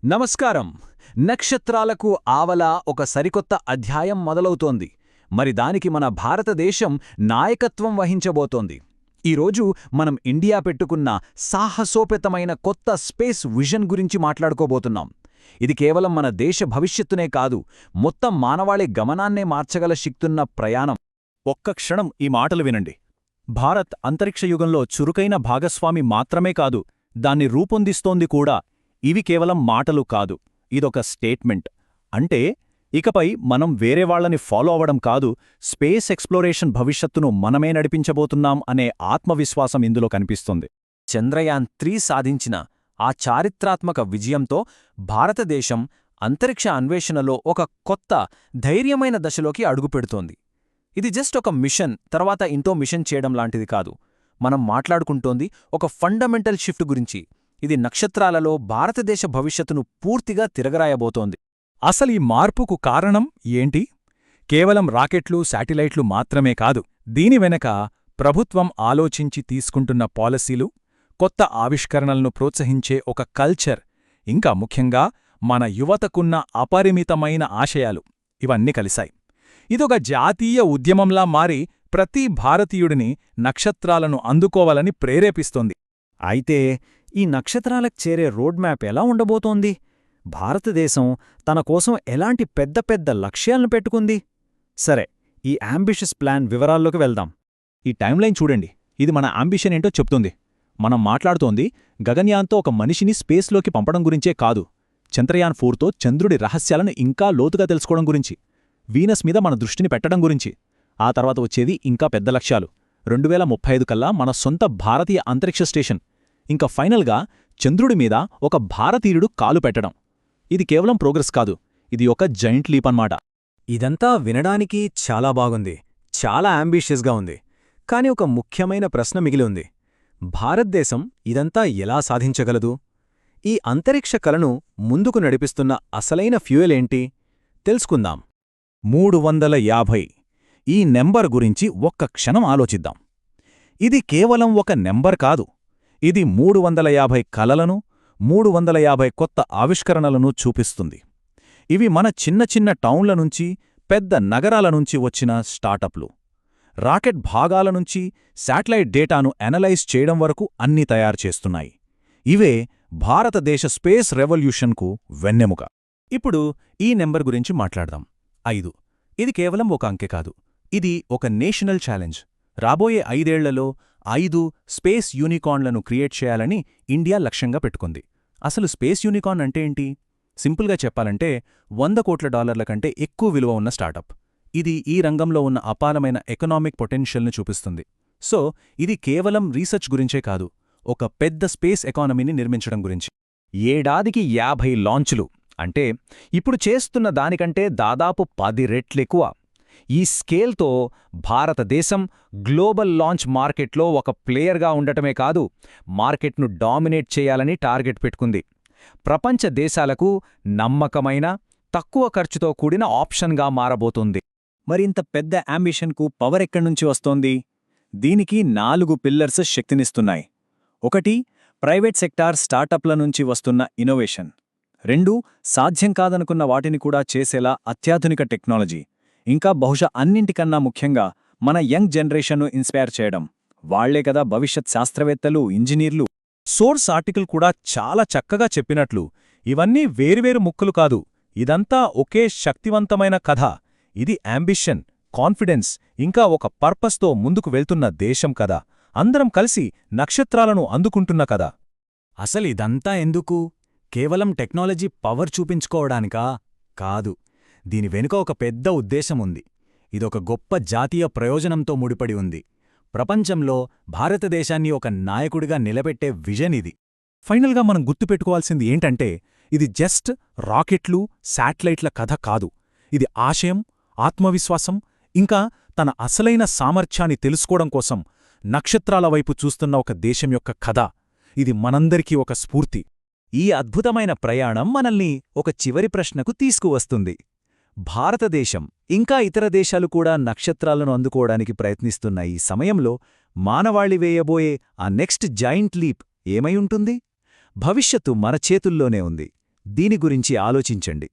నమస్కారం. నక్షత్రాలకు ఆవల ఒక సరికొత్త అధ్యాయం మొదలవుతోంది. మరి దానికి మన భారతదేశం నాయకత్వం వహించబోతోంది. ఈరోజు మనం ఇండియా పెట్టుకున్న సాహసోపేతమైన కొత్త స్పేస్ విజన్ గురించి మాట్లాడుకోబోతున్నాం. ఇది కేవలం మన దేశ భవిష్యత్తునే కాదు, మొత్తం మానవాళి గమనాన్నే మార్చగల శక్తున్న ప్రయాణం. ఒక్క క్షణం ఈ మాటలు వినండి. భారత్ అంతరిక్షయుగంలో చురుకైన భాగస్వామి మాత్రమే కాదు, దాన్ని రూపొందిస్తోంది కూడా. ఇవి కేవలం మాటలు కాదు, ఇదొక స్టేట్మెంట్. అంటే ఇకపై మనం వేరేవాళ్లని ఫాలో అవడం కాదు, స్పేస్ ఎక్స్ప్లోరేషన్ భవిష్యత్తును మనమే నడిపించబోతున్నాం అనే ఆత్మవిశ్వాసం ఇందులో కనిపిస్తుంది. చంద్రయాన్-3 సాధించిన ఆ చారిత్రాత్మక విజయంతో భారతదేశం అంతరిక్ష అన్వేషణలో ఒక కొత్త, ధైర్యమైన దశలోకి అడుగుపెడుతోంది. ఇది జస్ట్ ఒక మిషన్ తర్వాత ఇంకో మిషన్ చేయడం లాంటిది కాదు. మనం మాట్లాడుకుంటోంది ఒక ఫండమెంటల్ షిఫ్ట్ గురించి. ఇది నక్షత్రాలలో భారతదేశ భవిష్యత్తును పూర్తిగా తిరగరాయబోతోంది. అసలు ఈ మార్పుకు కారణం ఏంటి? కేవలం రాకెట్లు, శాటిలైట్లు మాత్రమే కాదు. దీని వెనక ప్రభుత్వం ఆలోచించి తీసుకుంటున్న పాలసీలు, కొత్త ఆవిష్కరణలను ప్రోత్సహించే ఒక కల్చర్, ఇంకా ముఖ్యంగా మన యువతకున్న అపరిమితమైన ఆశయాలు, ఇవన్నీ కలిశాయి. ఇదొక జాతీయ ఉద్యమంలా మారి ప్రతి భారతీయుడిని నక్షత్రాలను అందుకోవాలని ప్రేరేపిస్తోంది. అయితే ఈ నక్షత్రాలకు చేరే రోడ్ మ్యాప్ ఎలా ఉండబోతోంది? భారతదేశం తన కోసం ఎలాంటి పెద్ద పెద్ద లక్ష్యాలను పెట్టుకుంది? సరే, ఈ అంబిషస్ ప్లాన్ వివరాల్లోకి వెళ్దాం. ఈ టైంలైన్ చూడండి, ఇది మన అంబిషన్ ఏంటో చెప్తుంది. మనం మాట్లాడుతోంది గగన్యాన్తో ఒక మనిషిని స్పేస్లోకి పంపడం గురించే కాదు, చంద్రయాన్-4తో చంద్రుడి రహస్యాలను ఇంకా లోతుగా తెలుసుకోవడం గురించి, వీనస్ మీద మన దృష్టిని పెట్టడం గురించి. ఆ తర్వాత వచ్చేది ఇంకా పెద్ద లక్ష్యాలు. 2035 కల్లా మన సొంత భారతీయ అంతరిక్ష స్టేషన్. ఇంకా ఫైనల్గా చంద్రుడి మీద ఒక భారతీయుడు కాలు పెట్టడం. ఇది కేవలం ప్రోగ్రెస్ కాదు, ఇది ఒక జైంట్ లీప్ అన్నమాట. ఇదంతా వినడానికి చాలా బాగుంది, చాలా అంబిషియస్గా ఉంది. కాని ఒక ముఖ్యమైన ప్రశ్న మిగిలి ఉంది. భారతదేశం ఇదంతా ఎలా సాధించగలదు? ఈ అంతరిక్ష కలను ముందుకు నడిపిస్తున్న అసలైన ఫ్యూయల్ ఏంటి? తెలుసుకుందాం. 350. ఈ నెంబర్ గురించి ఒక్క క్షణం ఆలోచిద్దాం. ఇది కేవలం ఒక నెంబర్ కాదు, ఇది 350 కలలను, 350 కొత్త ఆవిష్కరణలను చూపిస్తుంది. ఇవి మన చిన్న చిన్న టౌన్ల నుంచి, పెద్ద నగరాల నుంచి వచ్చిన స్టార్టప్లు. రాకెట్ భాగాల నుంచి శాటిలైట్ డేటాను అనలైజ్ చేయడం వరకు అన్నీ తయారు చేస్తున్నాయి. ఇవే భారతదేశ స్పేస్ రెవల్యూషన్కు వెన్నెముక. ఇప్పుడు ఈ నెంబర్ గురించి మాట్లాడదాం. 5. ఇది కేవలం ఒక అంకె కాదు, ఇది ఒక నేషనల్ ఛాలెంజ్. రాబోయే 5 ఏళ్లలో 5 స్పేస్ యూనికార్న్లను క్రియేట్ చేయాలని ఇండియా లక్ష్యంగా పెట్టుకుంది. అసలు స్పేస్ యూనికార్న్ అంటే ఏంటి? సింపుల్గా చెప్పాలంటే $100 కోట్ల కంటే ఎక్కువ విలువ ఉన్న స్టార్టప్. ఇది ఈ రంగంలో ఉన్న అపారమైన ఎకనామిక్ పొటెన్షియల్ను చూపిస్తుంది. సో ఇది కేవలం రీసెర్చ్ గురించే కాదు, ఒక పెద్ద స్పేస్ ఎకానమీని నిర్మించడం గురించి. ఏడాదికి 50 లాంచ్లు అంటే ఇప్పుడు చేస్తున్న దానికంటే దాదాపు 10 రెట్లెక్కువ. ఈ స్కేల్తో భారతదేశం గ్లోబల్ లాంచ్ మార్కెట్లో ఒక ప్లేయర్గా ఉండటమే కాదు, మార్కెట్ను డామినేట్ చేయాలని టార్గెట్ పెట్టుకుంది. ప్రపంచ దేశాలకు నమ్మకమైన, తక్కువ ఖర్చుతో కూడిన ఆప్షన్గా మారబోతుంది. మరింత పెద్ద అంబిషన్కు పవర్ ఎక్కడ్నుంచి వస్తోంది? దీనికి 4 పిల్లర్స్ శక్తినిస్తున్నాయి. 1. ప్రైవేట్ సెక్టార్ స్టార్టప్ల నుంచి వస్తున్న ఇన్నోవేషన్. 2. సాధ్యం కాదనుకున్న వాటిని కూడా చేసేలా అత్యాధునిక టెక్నాలజీ. ఇంకా బహుశా అన్నింటికన్నా ముఖ్యంగా మన యంగ్ జనరేషన్ను ఇన్స్పైర్ చేయడం. వాళ్లే కదా భవిష్యత్ శాస్త్రవేత్తలు, ఇంజనీర్లు. సోర్స్ ఆర్టికల్ కూడా చాలా చక్కగా చెప్పినట్లు ఇవన్నీ వేరువేరు ముక్కలు కాదు, ఇదంతా ఒకే శక్తివంతమైన కథ. ఇది అంబిషన్, కాన్ఫిడెన్స్, ఇంకా ఒక పర్పస్తో ముందుకు వెళ్తున్న దేశం కదా. అందరం కలిసి నక్షత్రాలను అందుకుంటున్న కదా. అసలిదంతా ఎందుకు? కేవలం టెక్నాలజీ పవర్ చూపించుకోవడానికా? కాదు, దీని వెనుక ఒక పెద్ద ఉద్దేశముంది. ఇదొక గొప్ప జాతీయ ప్రయోజనంతో ముడిపడి ఉంది. ప్రపంచంలో భారతదేశాన్ని ఒక నాయకుడిగా నిలబెట్టే విజన్ ఇది. ఫైనల్గా మనం గుర్తుపెట్టుకోవాల్సింది ఏంటంటే, ఇది జస్ట్ రాకెట్లు, శాటిలైట్ల కథ కాదు. ఇది ఆశయం, ఆత్మవిశ్వాసం, ఇంకా తన అసలైన సామర్థ్యాన్ని తెలుసుకోవడం కోసం నక్షత్రాల వైపు చూస్తున్న ఒక దేశం యొక్క కథ. ఇది మనందరికీ ఒక స్ఫూర్తి. ఈ అద్భుతమైన ప్రయాణం మనల్ని ఒక చివరి ప్రశ్నకు తీసుకువస్తుంది. భారతదేశం, ఇంకా ఇతర దేశాలు కూడా నక్షత్రాలను అందుకోవడానికి ప్రయత్నిస్తున్న ఈ సమయంలో మానవాళి వేయబోయే ఆ నెక్స్ట్ జాయింట్ లీప్ ఏమై ఉంటుంది? భవిష్యత్తు మన చేతుల్లోనే ఉంది. దీని గురించి ఆలోచించండి.